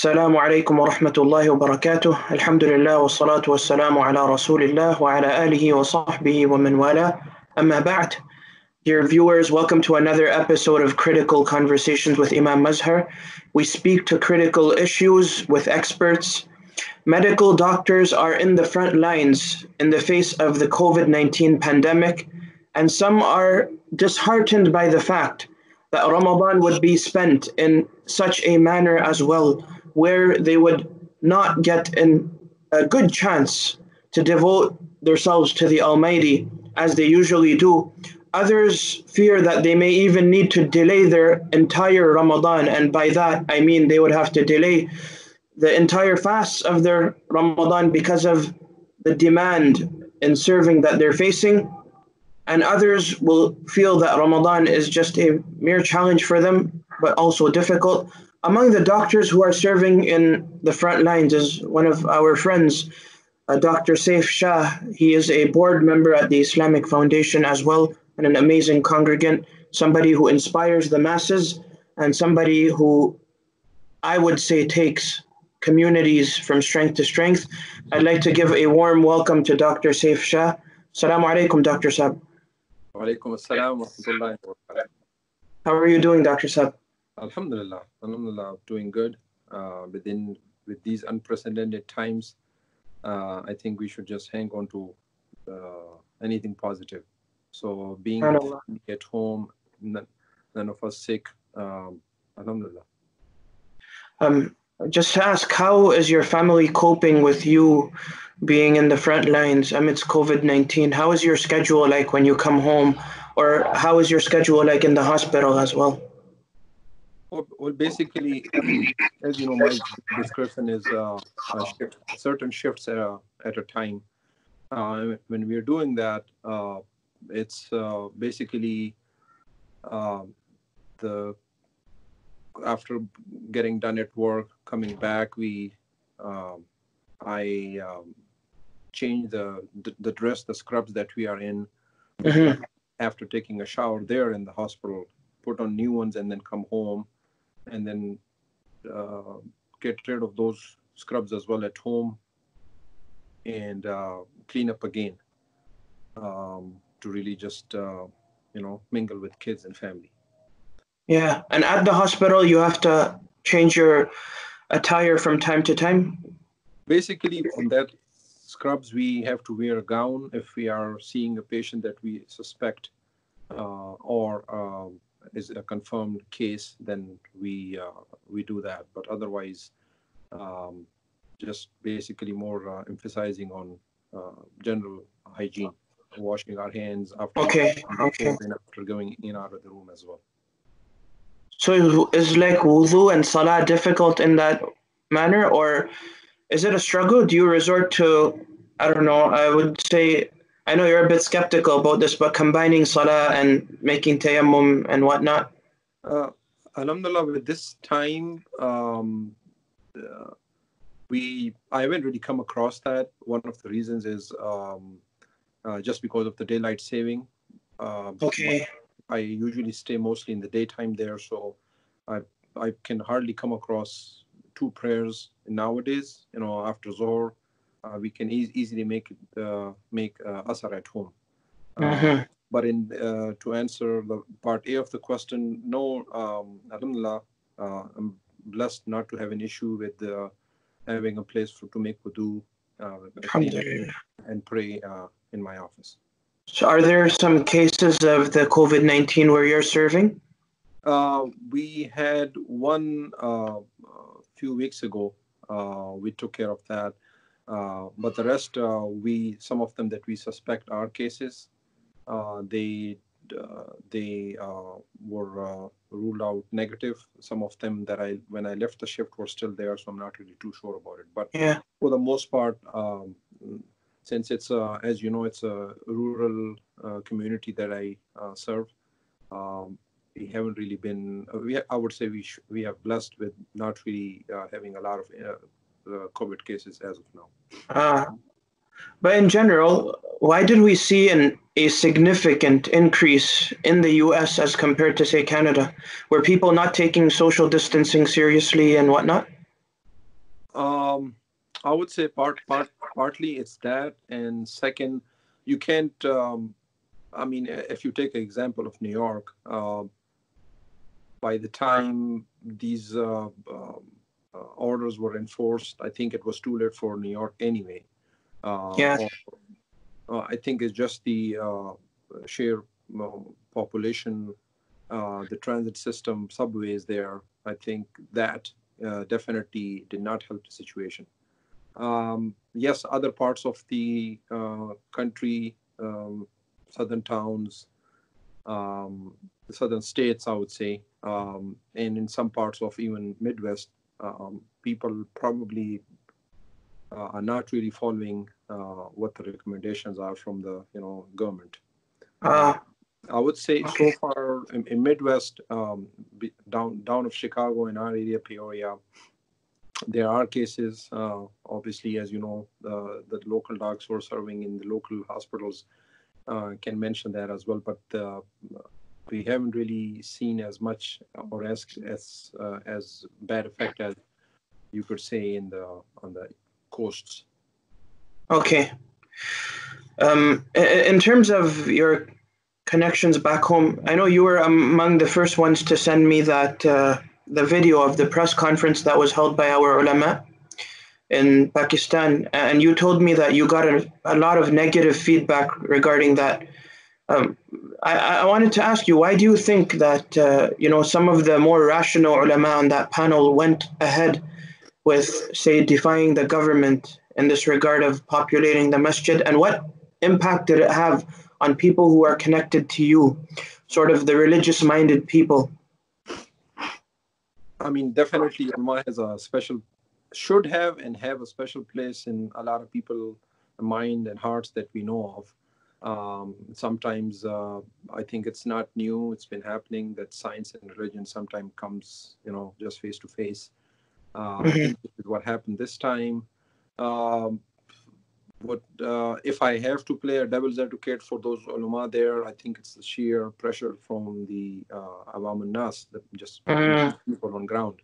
السلام عليكم ورحمة الله وبركاته. الحمد لله والصلاة والسلام على رسول الله وعلى آله وصحبه ومن والاه. أما بعد, dear viewers, welcome to another episode of Critical Conversations with Imam Mazhar. We speak to critical issues with experts. Medical doctors are in the front lines in the face of the COVID-19 pandemic, and some are disheartened by the fact that Ramadan would be spent in such a manner as well, where they would not get a good chance to devote themselves to the Almighty as they usually do. Others fear that they may even need to delay their entire Ramadan, and by that I mean they would have to delay the entire fasts of their Ramadan because of the demand in serving that they're facing. And others will feel that Ramadan is just a mere challenge for them, but also difficult. Among the doctors who are serving in the front lines is one of our friends, Dr. Saif Shah. He is a board member at the Islamic Foundation as well, and an amazing congregant, somebody who inspires the masses, and somebody who I would say takes communities from strength to strength. I'd like to give a warm welcome to Dr. Saif Shah. Assalamu alaikum, Dr. Saab. Walaikum assalam wa rahmatullahi wa barakatuh. How are you doing, Dr. Saab? Alhamdulillah, doing good. With these unprecedented times, I think we should just hang on to anything positive. So being at home, none of us sick, Alhamdulillah. Just to ask, how is your family coping with you being in the front lines amidst COVID-19? How is your schedule like when you come home, or how is your schedule like in the hospital as well? Well, basically, as you know, my description is certain shifts at a time. When we're doing that, it's basically after getting done at work, coming back, I change the dress, the scrubs that we are in. Mm-hmm. After taking a shower there in the hospital, put on new ones, and then come home, and then get rid of those scrubs as well at home, and clean up again to really just mingle with kids and family. Yeah, and at the hospital, you have to change your attire from time to time? Basically, on that scrubs, we have to wear a gown if we are seeing a patient that we suspect or is a confirmed case, then we do that. But otherwise, just basically more emphasizing on general hygiene, washing our hands after and after going in and out of the room as well. So is like wudu and salah difficult in that manner, or is it a struggle? Do you resort to, I don't know, I would say, I know you're a bit skeptical about this, but combining salah and making tayammum and whatnot? Alhamdulillah, with this time, I haven't really come across that. One of the reasons is just because of the daylight saving. I usually stay mostly in the daytime there, so I can hardly come across two prayers nowadays. After Zohar, we can easily make Asr at home. Mm-hmm. But to answer the part A of the question, no, Alhamdulillah, I'm blessed not to have an issue with having a place to make wudu and pray in my office. So are there some cases of the COVID-19 where you're serving? We had one few weeks ago. We took care of that. But the rest, some of them that we suspect are cases, they were ruled out negative. Some of them that when I left the shift were still there, so I'm not really too sure about it. But for the most part, since it's as you know, it's a rural community that I serve, we haven't really been. I would say we have blessed with not really having a lot of COVID cases as of now. But in general, why did we see a significant increase in the US as compared to, say, Canada? Were people not taking social distancing seriously and whatnot? I would say partly it's that, and second, you can't. I mean, if you take an example of New York, by the time these orders were enforced, I think it was too late for New York anyway. Yeah. Or I think it's just the sheer population, the transit system, subways there. I think that definitely did not help the situation. Yes, other parts of the country, southern towns, the southern states, I would say, and in some parts of even Midwest, people probably are not really following what the recommendations are from the government. I would say Okay. so far in Midwest, down of Chicago in our area, Peoria, there are cases. Obviously, as you know, the local docs who are serving in the local hospitals can mention that as well. But we haven't really seen as much or as bad effect as you could say on the coasts. Okay. In terms of your connections back home, I know you were among the first ones to send me that the video of the press conference that was held by our ulama in Pakistan, and you told me that you got a lot of negative feedback regarding that. I wanted to ask you, why do you think that some of the more rational ulama on that panel went ahead with, say, defying the government in this regard of populating the masjid, and what impact did it have on people who are connected to you, sort of the religious-minded people? I mean, definitely, ulama has should have and have a special place in a lot of people's mind and hearts that we know of. Sometimes I think it's not new. It's been happening that science and religion sometimes comes, just face to face. And this is what happened this time. If I have to play a devil's advocate for those ulama there, I think it's the sheer pressure from the awam nas, just people on ground.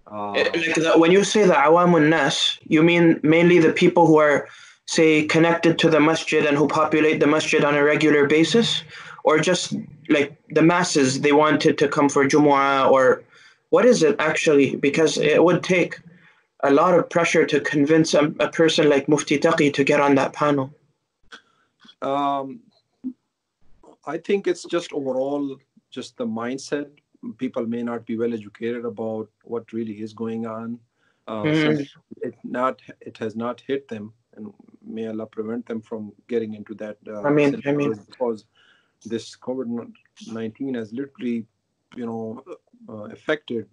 When you say the awamun nas, you mean mainly the people who are, say, connected to the masjid and who populate the masjid on a regular basis, or just like the masses, they wanted to come for Jumu'ah, or what is it actually? Because it would take a lot of pressure to convince a person like Mufti Taqi to get on that panel. I think it's just overall just the mindset. People may not be well educated about what really is going on. It has not hit them, and may Allah prevent them from getting into that scenario, because this COVID-19 has literally, affected,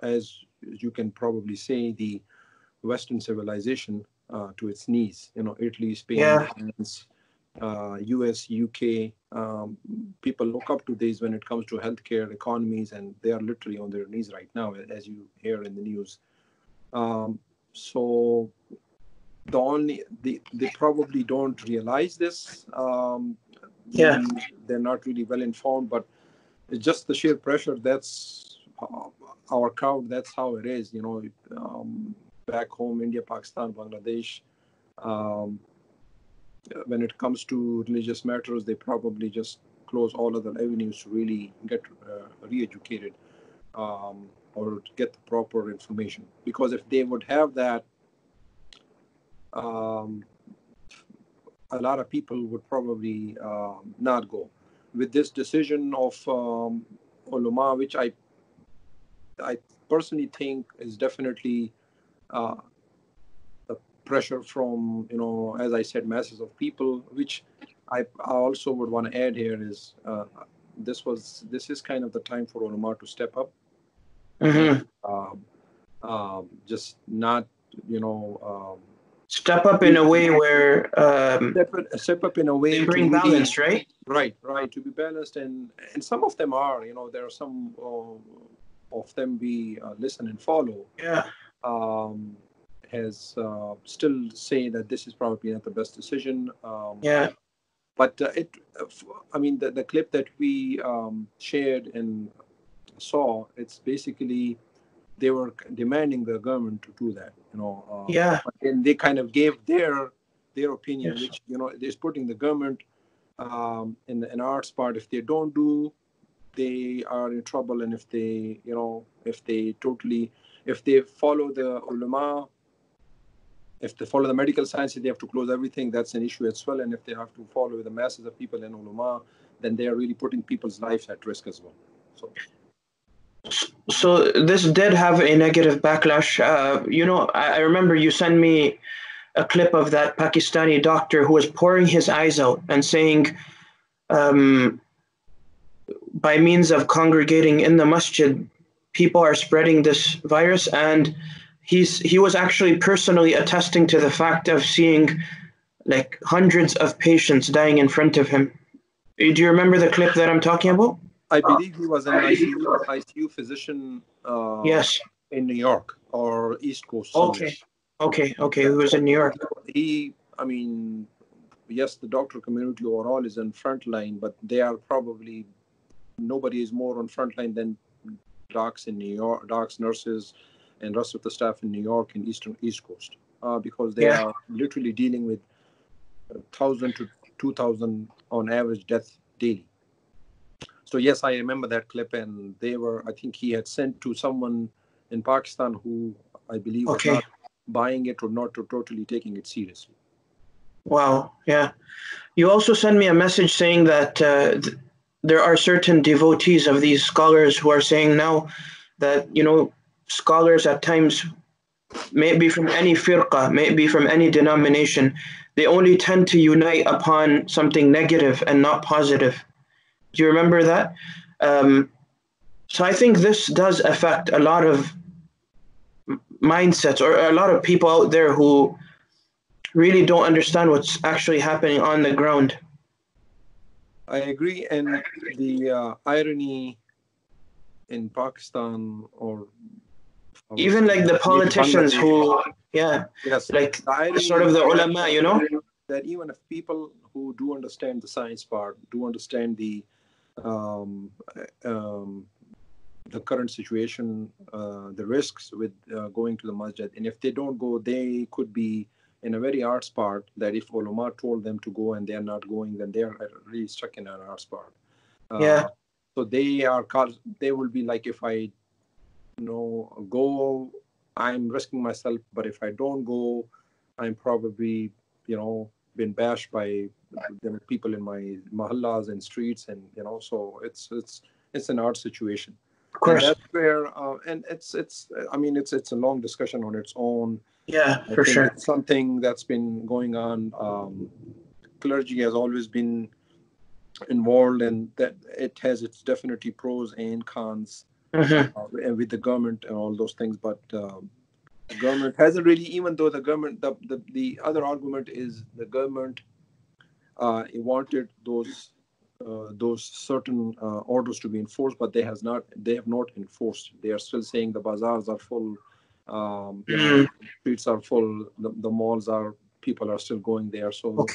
as you can probably say, the Western civilization to its knees. Italy, Spain, France, US, UK, people look up to these when it comes to healthcare economies, and they are literally on their knees right now, as you hear in the news. So they probably don't realize this. Maybe they're not really well informed, but it's just the sheer pressure. That's our crowd. That's how it is. Back home, India, Pakistan, Bangladesh. When it comes to religious matters, they probably just close all other avenues to really get re-educated or get the proper information. Because if they would have that, a lot of people would probably not go. With this decision of ulama, which I personally think is definitely the pressure from, as I said, masses of people, which I also would want to add here is this is kind of the time for ulama to step up. Just not, step up in a way where step up in a way they bring balance, right? Right, to be balanced, and some of them are, there are some of them we listen and follow. Has still say that this is probably not the best decision. But the clip that we shared and saw, it's basically they were demanding the government to do that, Yeah. and they kind of gave their opinion, Yes. which is putting the government in arts part. If they don't do, they are in trouble, and if they follow the ulama, if they follow the medical science, they have to close everything. That's an issue as well. And if they have to follow the masses of people in ulama, then they are really putting people's lives at risk as well. So this did have a negative backlash. I remember you sent me a clip of that Pakistani doctor who was pouring his eyes out and saying, um, by means of congregating in the masjid, people are spreading this virus, and he was actually personally attesting to the fact of seeing like hundreds of patients dying in front of him. Do you remember the clip that I'm talking about? I believe he was an ICU physician Yes. in New York or East Coast somewhere. Okay. He was in New York. Yes, the doctor community overall is on front line, but they are probably, nobody is more on front line than docs in New York, docs, nurses, and rest of the staff in New York and East Coast, because they are literally dealing with 1,000 to 2,000 on average death daily. So yes, I remember that clip, and I think he had sent to someone in Pakistan who I believe was not buying it or not totally taking it seriously. Wow, yeah. You also send me a message saying that there are certain devotees of these scholars who are saying now that, scholars at times, maybe from any firqa, maybe from any denomination, they only tend to unite upon something negative and not positive. Do you remember that? So I think this does affect a lot of mindsets, or a lot of people out there who really don't understand what's actually happening on the ground. I agree, and the irony in Pakistan, or even like the politicians who, like sort of the ulama, that even if people who do understand the science part, do understand the current situation, the risks with going to the masjid, and if they don't go, they could be in a very arts part, that if ulama told them to go and they are not going, then they are really stuck in an arts part. So they will be like, if I go, I'm risking myself, but if I don't go, I'm probably been bashed by people in my mahallas and streets, and so it's an art situation. Of course. And that's where and it's a long discussion on its own. Yeah, for sure. It's something that's been going on. Clergy has always been involved, and that it has its definitely pros and cons with the government and all those things. But the government hasn't really, even though the government, the other argument is the government wanted those certain orders to be enforced, but they have not enforced. They are still saying the bazaars are full, streets are full, the malls are, people are still going there. So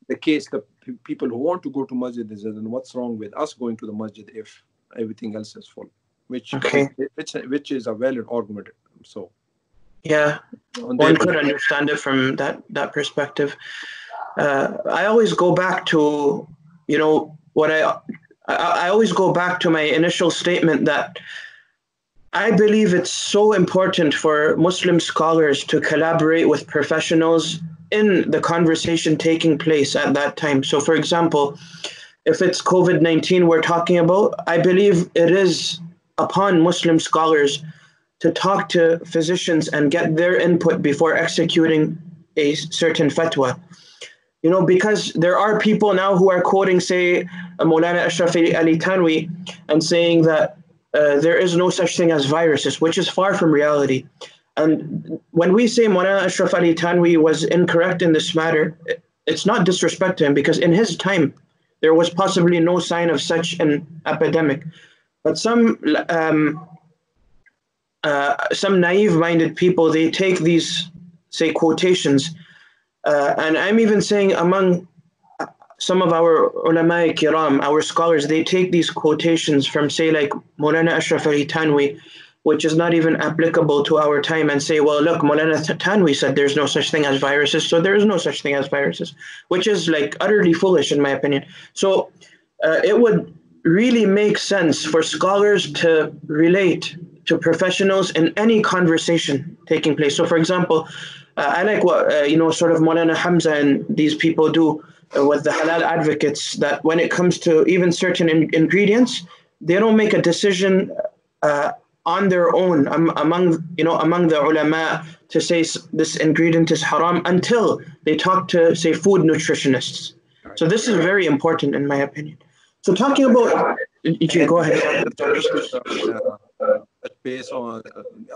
the case, the people who want to go to masjid is, then what's wrong with us going to the masjid if everything else is full? Which is a valid argument. So yeah, one could understand it from that perspective. I always go back to, what I always go back to my initial statement that I believe it's so important for Muslim scholars to collaborate with professionals in the conversation taking place at that time. So, for example, if it's COVID-19 we're talking about, I believe it is upon Muslim scholars to talk to physicians and get their input before executing a certain fatwa. Because there are people now who are quoting, say, Maulana Ashraf Ali Tanwi, and saying that there is no such thing as viruses, which is far from reality. And when we say Maulana Ashraf Ali Tanwi was incorrect in this matter, it's not disrespect to him, because in his time, there was possibly no sign of such an epidemic. But some naive-minded people, they take these, say, quotations, and I'm even saying among some of our ulama kiram, our scholars, they take these quotations from, say, like Maulana Ashraf Ali Tanwi, which is not even applicable to our time, and say, well, look, Maulana Tanwi said there's no such thing as viruses, so there is no such thing as viruses, which is like utterly foolish in my opinion. So it would really make sense for scholars to relate to professionals in any conversation taking place. So, for example, I like what sort of Maulana Hamza and these people do with the halal advocates. That when it comes to even certain ingredients, they don't make a decision on their own among the ulama to say this ingredient is haram until they talk to, say, food nutritionists. So this is very important in my opinion. So talking about, go ahead. Just base on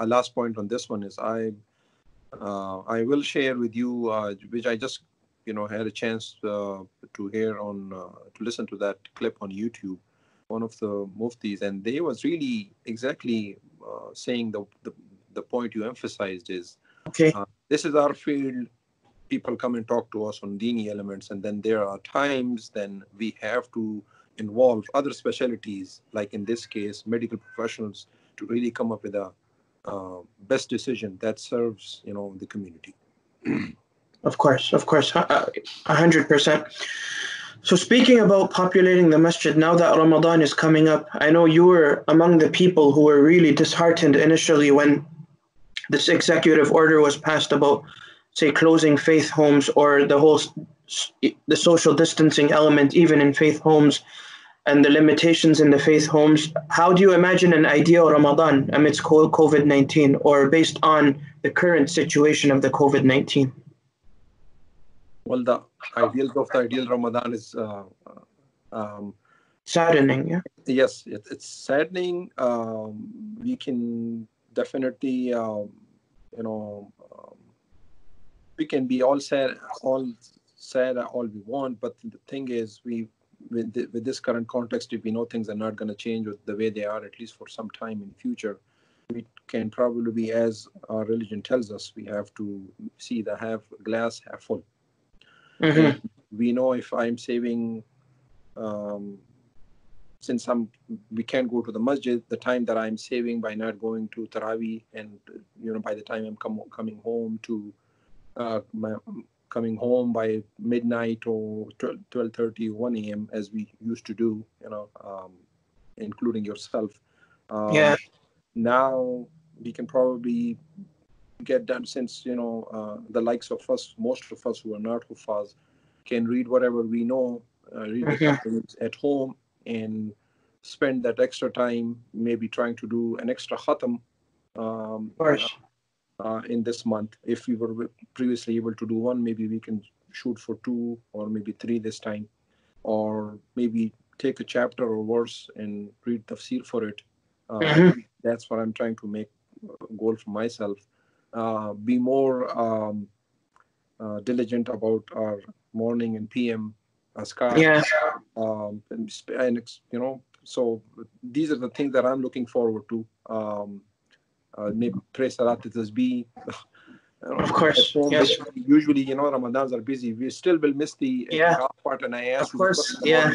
a last point on this one is I will share with you, which I just had a chance to hear on to listen to that clip on YouTube, one of the muftis, and they was really exactly saying the point you emphasized is, okay, this is our field. People come and talk to us on dini elements, and then there are times then we have to involve other specialties, like in this case, medical professionals, to really come up with a best decision that serves the community. Of course, 100%. So speaking about populating the masjid, now that Ramadan is coming up, I know you were among the people who were really disheartened initially when this executive order was passed about, say, closing faith homes or the social distancing element even in faith homes and the limitations in the faith homes. How do you imagine an ideal Ramadan amidst COVID-19, or based on the current situation of the COVID-19? Well, the ideal Ramadan is saddening. Yeah. Yes, it's saddening. We can definitely, we can be all sad all we want, but the thing is, with this current context, if we know things are not going to change the way they are, at least for some time in future, we can probably be, as our religion tells us, we have to see the glass half full. Mm-hmm. And we know if I'm saving, since we can't go to the masjid, the time that I'm saving by not going to Taraweeh, and by the time I'm coming home to coming home by midnight or 12:30, 1 a.m. as we used to do, including yourself. Yeah. Now we can probably get done, since the likes of us, most of us who are not Hufaz, can read whatever we know, read the compliments at home, and spend that extra time maybe trying to do an extra khatam in this month. If we were previously able to do one, maybe we can shoot for 2 or maybe 3 this time, or maybe take a chapter or verse and read tafsir for it. That's what I'm trying to make a goal for myself. Be more diligent about our morning and PM askar. Yeah. So these are the things that I'm looking forward to. Maybe pray Salat al-Tasbih. Of course. Yes. Usually, Ramadans are busy. We still will miss the part, and I asked of course. Yeah.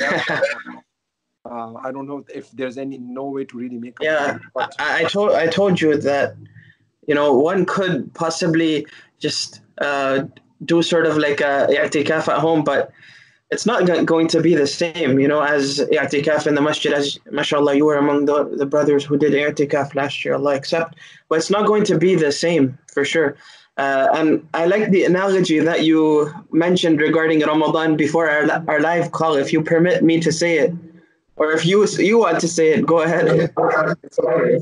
I don't know if there's no way to really make up. Yeah. I told you that one could possibly just do sort of like a i'tikaf at home, but it's not going to be the same, as i'tikaf in the masjid. As mashallah, you were among the brothers who did i'tikaf last year, Allah accept, but it's not going to be the same for sure. And I like the analogy that you mentioned regarding Ramadan before our live call. If you permit me to say it, or if you want to say it, go ahead. It's okay.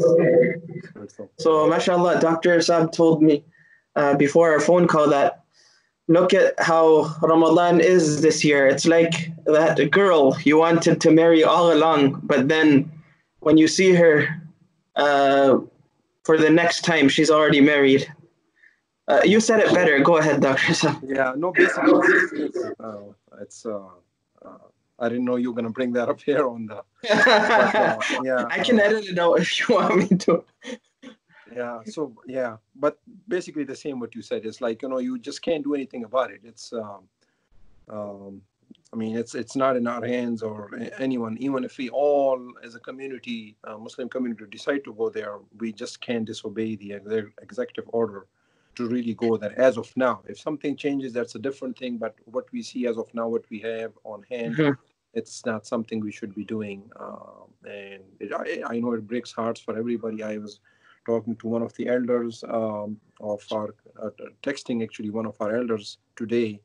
So, mashallah, Dr. Saab told me before our phone call that look at how Ramadan is this year. It's like that girl you wanted to marry all along, but then when you see her for the next time, she's already married. You said it better. Go ahead, Dr. Saab. Yeah, no, basically, it's I didn't know you were going to bring that up here on the. But, I can edit it out if you want me to. Yeah. So but basically the same what you said. It's like you just can't do anything about it. It's I mean, it's not in our hands or anyone. Even if we all, as a community, Muslim community, decide to go there, we just can't disobey the executive order to really go there as of now. If something changes, that's a different thing. But what we see as of now, what we have on hand, it's not something we should be doing. I know it breaks hearts for everybody. I was talking to one of the elders of our, texting actually one of our elders today,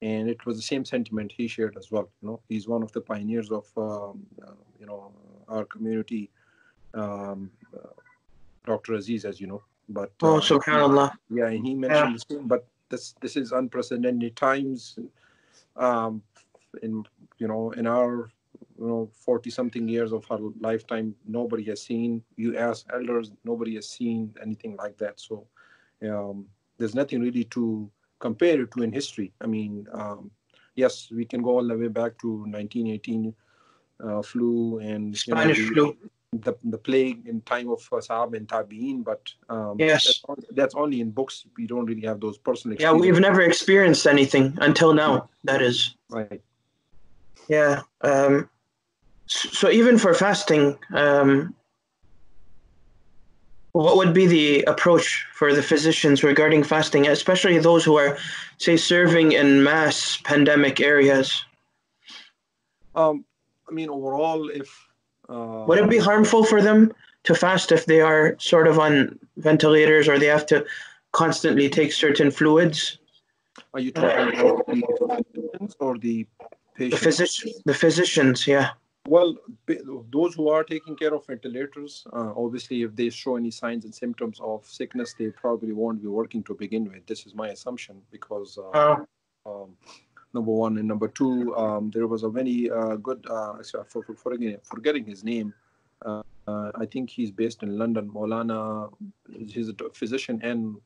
and it was the same sentiment he shared as well. He's one of the pioneers of our community, um, Dr. Aziz, as you know. But Oh, subhanallah. yeah, and he Yeah. mentioned the same. But this is unprecedented times. Um, in in our 40 something years of our lifetime, nobody has seen. You ask elders, nobody has seen anything like that. So there's nothing really to compare it to in history. I mean, yes, we can go all the way back to 1918 flu, and Spanish flu. the plague in time of Sahaba and Tabi'in, but Yes. that's only in books. We don't really have those personal Yeah, experiences. we've never experienced anything until now. That is. Right. Yeah. So even for fasting, what would be the approach for the physicians regarding fasting, especially those who are, say, serving in mass pandemic areas? I mean, overall, if Would it be harmful for them to fast if they are sort of on ventilators or they have to constantly take certain fluids? are you talking about the physicians or the patients? The physicians, yeah. Well, those who are taking care of ventilators, obviously, if they show any signs and symptoms of sickness, they probably won't be working to begin with. This is my assumption because, number one, and number two, there was a very good, forgetting his name. I think he's based in London. Maulana, he's a physician and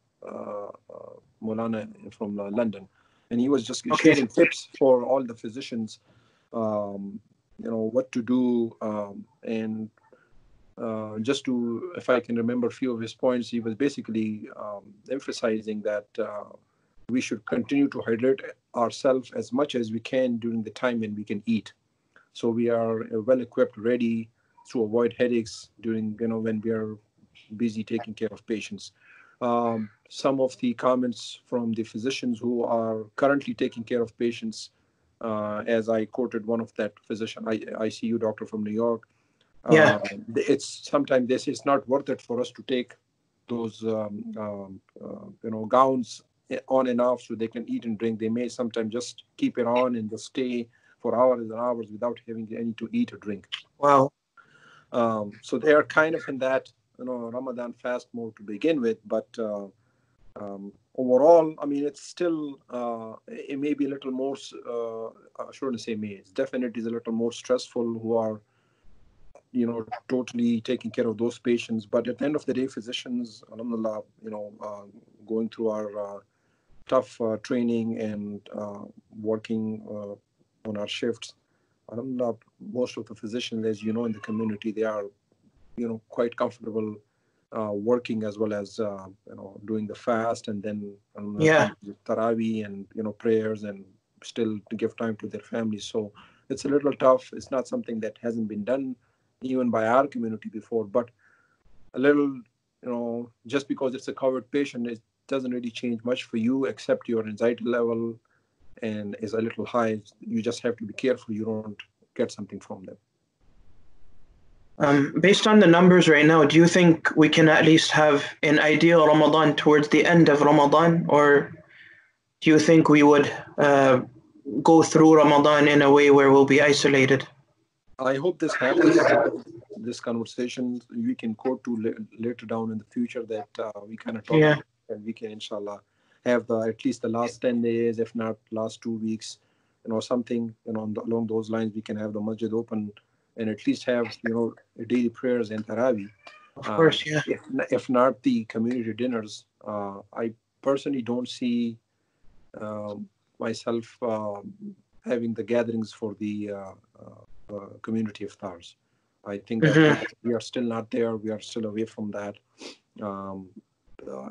Maulana from London, and he was just sharing tips for all the physicians. What to do, and just to, if I can remember a few of his points, he was basically emphasizing that we should continue to hydrate ourselves as much as we can during the time when we can eat, so we are well equipped, ready to avoid headaches during when we are busy taking care of patients. Some of the comments from the physicians who are currently taking care of patients, as I quoted one of that physician, ICU doctor from New York. Yeah. It's sometimes this is not worth it for us to take those gowns on and off so they can eat and drink. They may sometimes just keep it on and just stay for hours and hours without having any to eat or drink. Wow. So they are kind of in that Ramadan fast mode to begin with, but overall, I mean, it's still it may be a little more. I shouldn't say may. It's definitely is a little more stressful who are totally taking care of those patients. But at the end of the day, physicians, alhamdulillah, going through our tough training and working on our shifts. Alhamdulillah, most of the physicians, as you know, in the community, they are quite comfortable working as well as doing the fast, and then tarawih and prayers, and still to give time to their families. So it's a little tough. It's not something that hasn't been done even by our community before, but a little, just because it's a covered patient, it doesn't really change much for you, except your anxiety level and is a little high. You just have to be careful you don't get something from them. Based on the numbers right now, do you think we can at least have an ideal Ramadan towards the end of Ramadan, or do you think we would go through Ramadan in a way where we'll be isolated? I hope this happens. This conversation we can go to later down in the future, that we kind of talk about, and we can inshallah have at least the last 10 days, if not last 2 weeks, something along those lines. We can have the masjid open and at least have daily prayers and tarawih. Of course, yeah. If not the community dinners, I personally don't see myself having the gatherings for the community iftars. I think that we are still not there. We are still away from that.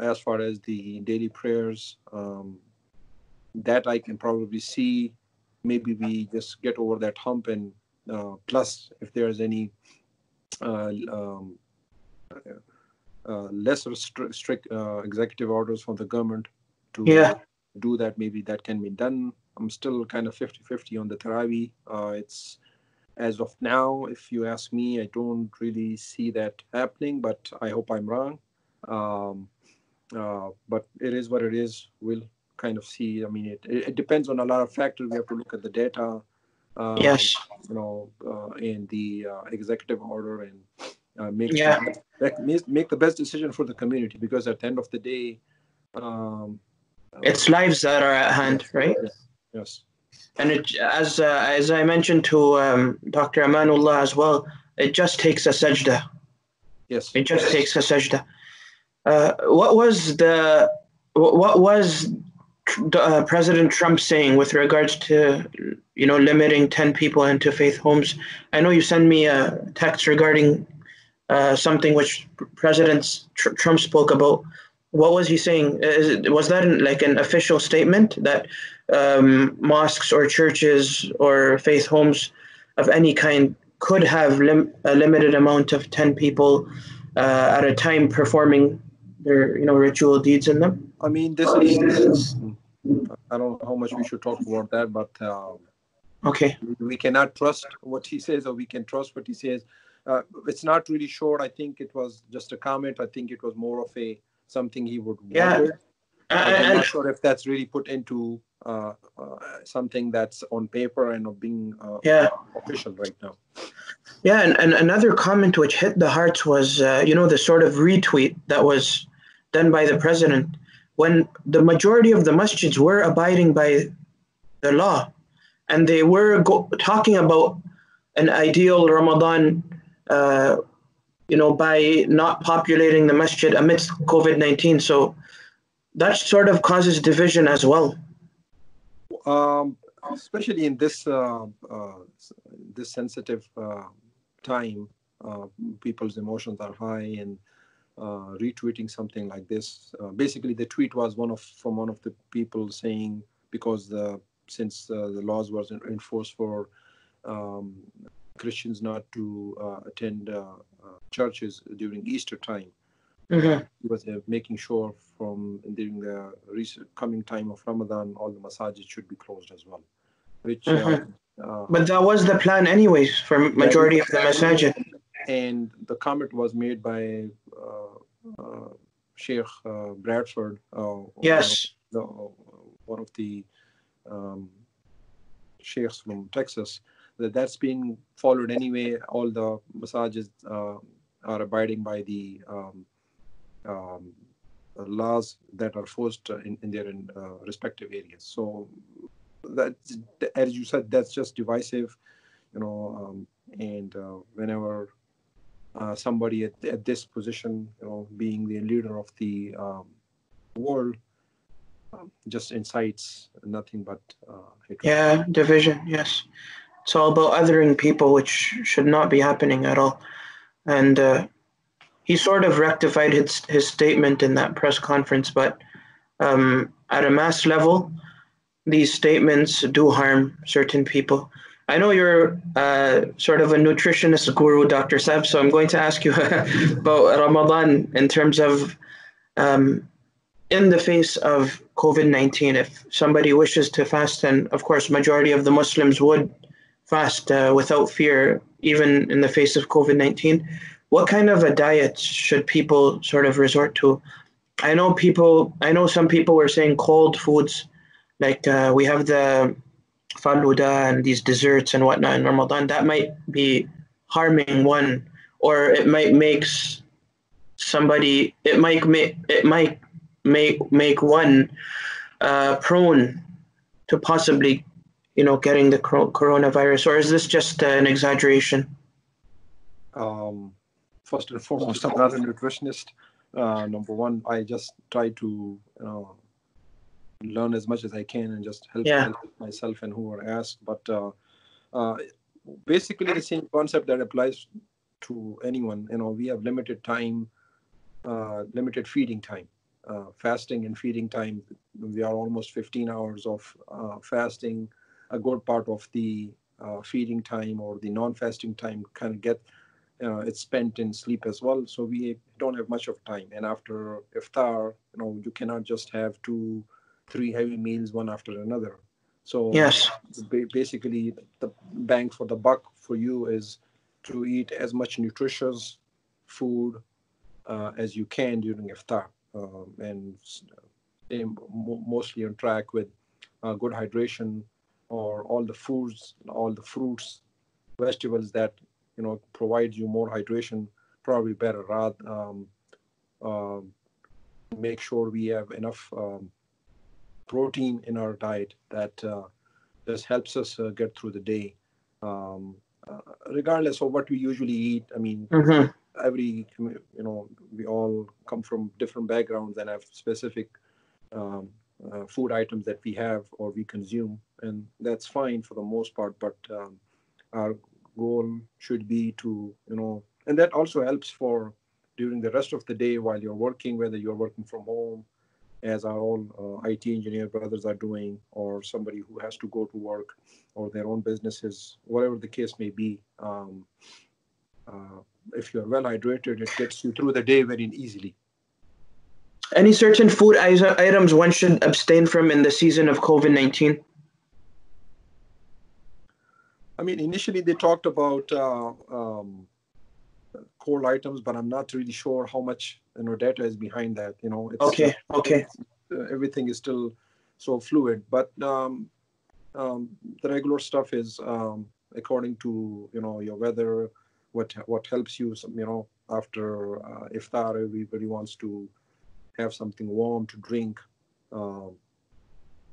As far as the daily prayers, that I can probably see maybe we just get over that hump, and plus if there's any less strict executive orders from the government to do that, maybe that can be done. I'm still kind of 50-50 on the Taraweeh. It's, as of now, if you ask me, I don't really see that happening, but I hope I'm wrong. But it is what it is. We'll kind of see. I mean, it depends on a lot of factors. We have to look at the data, Yes. in the executive order, and make Yeah. make the best decision for the community, because at the end of the day, um, It's lives that are at hand, right? yes. And as I mentioned to Dr. Amanullah as well, it just takes a sajda. Yes. It just takes a sajda. What was President Trump saying with regards to limiting 10 people into faith homes? I know you sent me a text regarding something which President Trump spoke about. What was he saying? Was that like an official statement that mosques or churches or faith homes of any kind could have a limited amount of 10 people at a time performing their ritual deeds in them? I mean, this is I don't know how much we should talk about that, but Okay. we cannot trust what he says, or we can trust what he says. It's not really sure. I think it was just a comment. I think it was more of something he would wanted. I'm not sure if that's really put into something that's on paper and of being official right now. Yeah, and another comment which hit the hearts was, the sort of retweet that was done by the president when the majority of the masjids were abiding by the law, and they were talking about an ideal Ramadan, by not populating the masjid amidst COVID-19. So that sort of causes division as well. Especially in this sensitive time, people's emotions are high, and retweeting something like this. Basically, the tweet was from one of the people saying, because since the laws was enforced for Christians not to attend churches during Easter time, he was making sure from during the coming time of Ramadan, all the masajid should be closed as well. Which, but that was the plan anyways for majority of the masajid. And the comment was made by Sheikh Bradford. Yes. One of the sheikhs from Texas. That's being followed anyway. All the masajids are abiding by the laws that are forced in their respective areas. So that, as you said, that's just divisive, and whenever somebody at this position, being the leader of the world, just incites nothing but hatred. Yeah, division. Yes, it's all about othering people, which should not be happening at all. And he sort of rectified his statement in that press conference, but at a mass level, these statements do harm certain people. I know you're sort of a nutritionist guru, Dr. Saif, so I'm going to ask you about Ramadan in terms of in the face of COVID-19. If somebody wishes to fast, and of course, majority of the Muslims would fast without fear, even in the face of COVID-19. What kind of a diet should people sort of resort to? I know some people were saying cold foods, like we have the faluda and these desserts and whatnot in Ramadan. That might be harming one, or it might make one prone to possibly, getting the coronavirus. Or is this just an exaggeration? First and foremost, I'm not a nutritionist. Number one, I just try to learn as much as I can and just help myself and who are asked. But basically, the same concept that applies to anyone. We have limited time, limited feeding time, fasting and feeding time. We are almost 15 hours of fasting. a good part of the feeding time or the non-fasting time kind of get it's spent in sleep as well. So we don't have much of time. And after iftar, you cannot just have 2, 3 heavy meals one after another. So Yes. basically, the bang for the buck for you is to eat as much nutritious food as you can during iftar, and stay mostly on track with good hydration, or all the foods, all the fruits, vegetables that provide you more hydration, probably better. Rather, uh, make sure we have enough protein in our diet that just helps us get through the day. Um, Regardless of what we usually eat, I mean, Mm-hmm. we all come from different backgrounds and have specific um, food items that we have or we consume, and that's fine for the most part. But our goal should be to, and that also helps for during the rest of the day while you're working, whether you're working from home, as our all IT engineer brothers are doing, or somebody who has to go to work, or their own businesses, whatever the case may be. Uh, if you're well hydrated, it gets you through the day very easily. Any certain food items one should abstain from in the season of COVID-19? I mean, initially they talked about cold items, but I'm not really sure how much data is behind that. It's Okay, just okay. everything is still so fluid. But the regular stuff is according to your weather, what helps you. After iftar, everybody wants to have something warm to drink, um,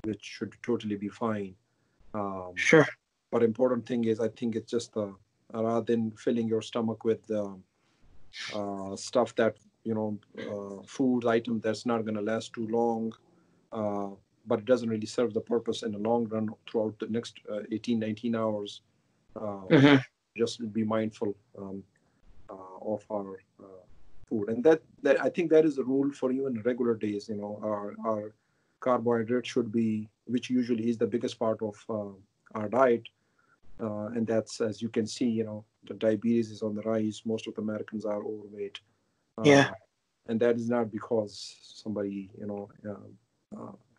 which should totally be fine. Um, Sure. but important thing is, I think it's just rather than filling your stomach with stuff that food item that's not going to last too long, uh, but it doesn't really serve the purpose in the long run throughout the next 18, 19 hours. uh, Mm-hmm. just be mindful of our food, and that I think that is a rule for even regular days. Our carbohydrate should be, which usually is the biggest part of our diet, and that's, as you can see, the diabetes is on the rise. Most of the Americans are overweight, Yeah. uh, and that is not because somebody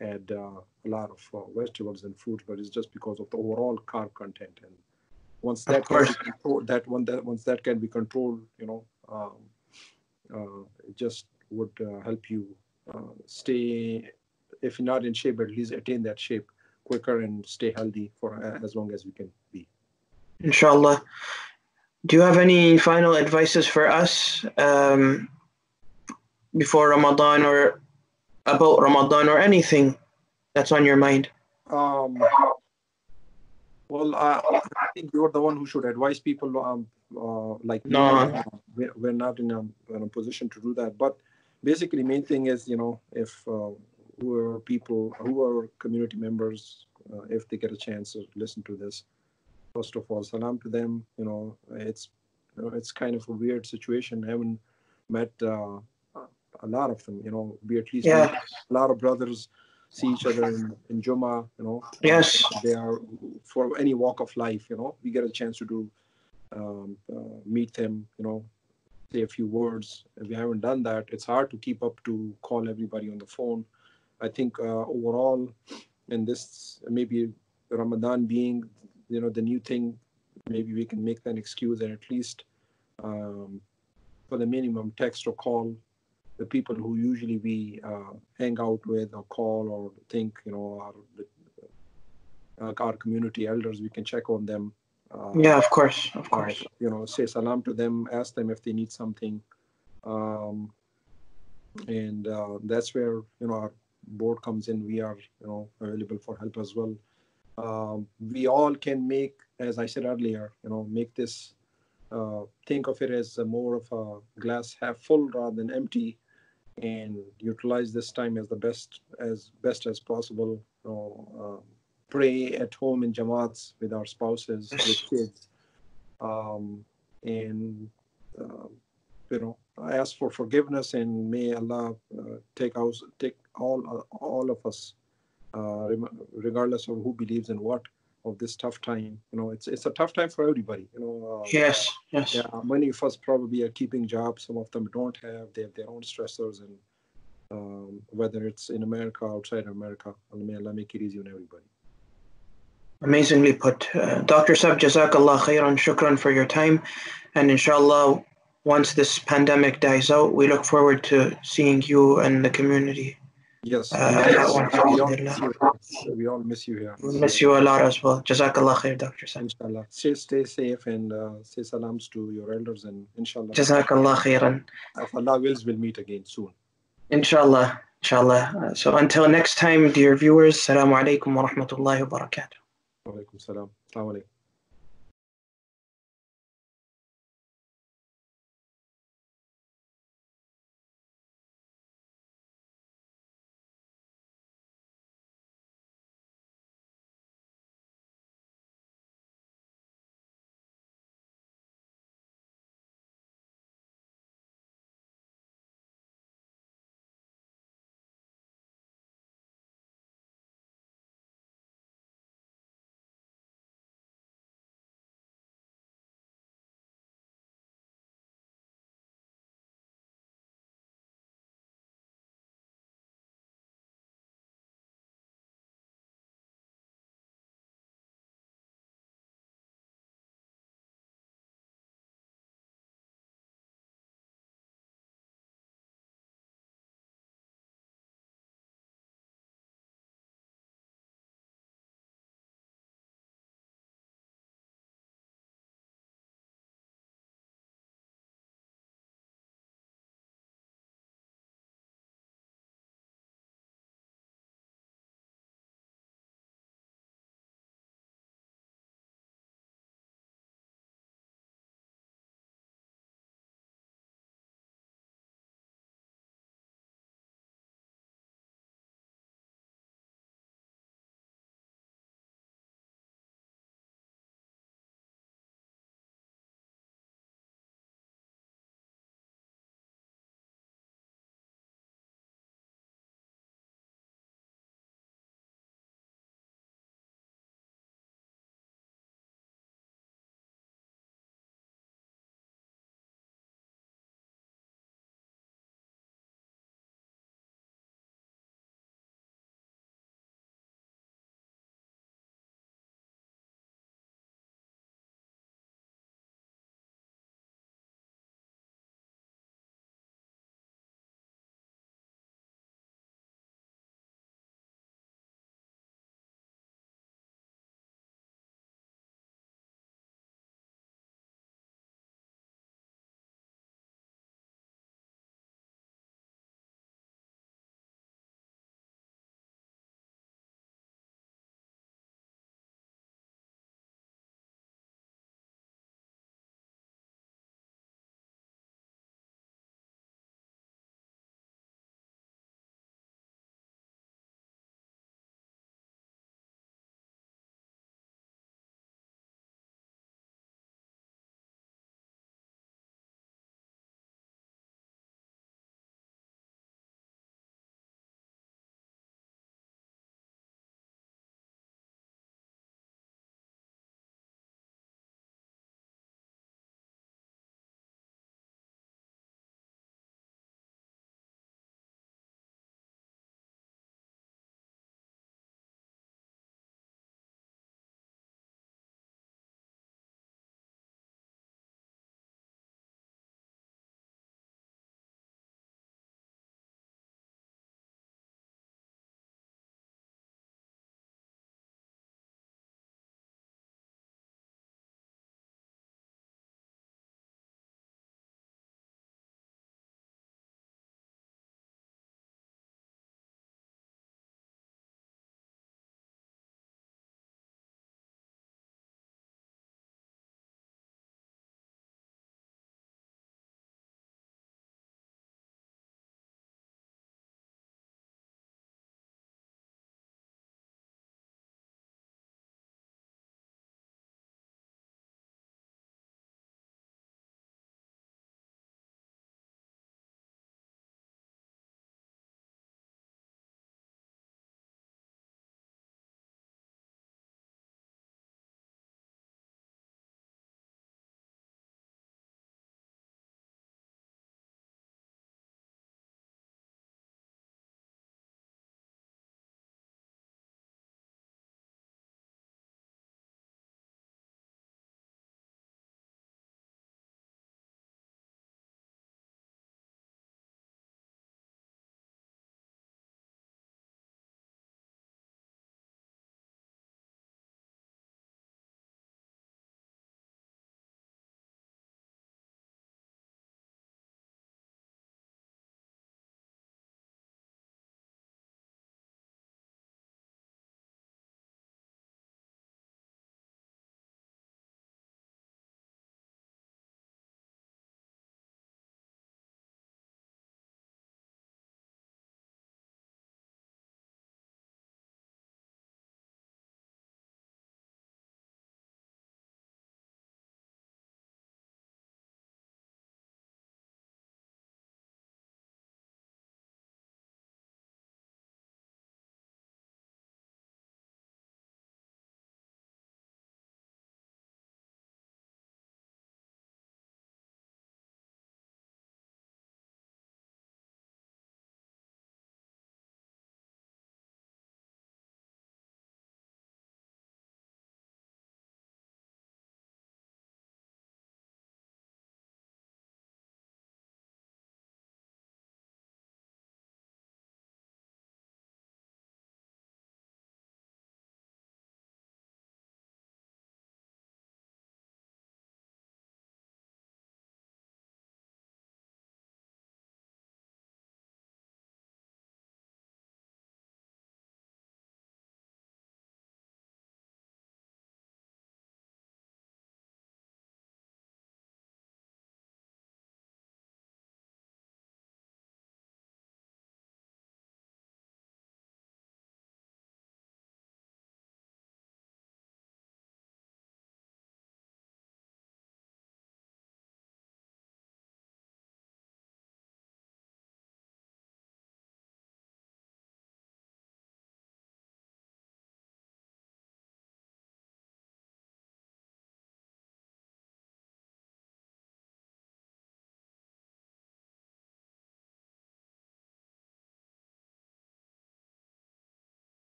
had a lot of vegetables and fruits, but it's just because of the overall carb content. And once Of that can be course. controlled, once that can be controlled, it just would help you stay, if not in shape, at least attain that shape quicker and stay healthy for as long as you can be. Inshallah. Do you have any final advices for us before Ramadan, or about Ramadan, or anything that's on your mind? Um, well, I think you're the one who should advise people like me. No. We're not in a position to do that. But basically, main thing is, if who are community members, if they get a chance to listen to this, first of all, salam to them. It's kind of a weird situation. I haven't met a lot of them. We at least meet Yeah. a lot of brothers, see each other in Juma. Yes. They are for any walk of life. We get a chance to do meet them. Say a few words. If we haven't done that, it's hard to keep up to call everybody on the phone. I think overall, in this, maybe Ramadan being the new thing, maybe we can make that excuse, and at least um, for the minimum, text or call the people who usually we hang out with or call, or think our community elders. We can check on them. Yeah, of course. Of course. Say salam to them, ask them if they need something, um, and that's where our board comes in. We are available for help as well. We all can make, as I said earlier, make this, think of it as more of a glass half full rather than empty, and utilize this time as the best as possible. Pray at home in jamaats with our spouses, with Yes. kids, and uh, I ask for forgiveness, and may Allah take all of us, regardless of who believes in what, of this tough time. It's a tough time for everybody. Yes. Yeah, many of us probably are keeping jobs. Some of them don't have. They have their own stressors, and whether it's in America, outside America, may Allah make it easy on everybody. Amazingly put. Dr. Saif, Jazakallah khairan, shukran for your time. And inshallah, once this pandemic dies out, we look forward to seeing you and the community. Yes, we all miss you here. We miss you a lot as well. Jazakallah khair, Dr. Saif. Inshallah. Stay safe and say salams to your elders, and inshallah. Jazakallah khairan. If Allah wills, we'll meet again soon. Inshallah. So until next time, dear viewers, Assalamu alaikum wa rahmatullahi wa barakatuh. Wa alaikum salam. Assalamu alaikum.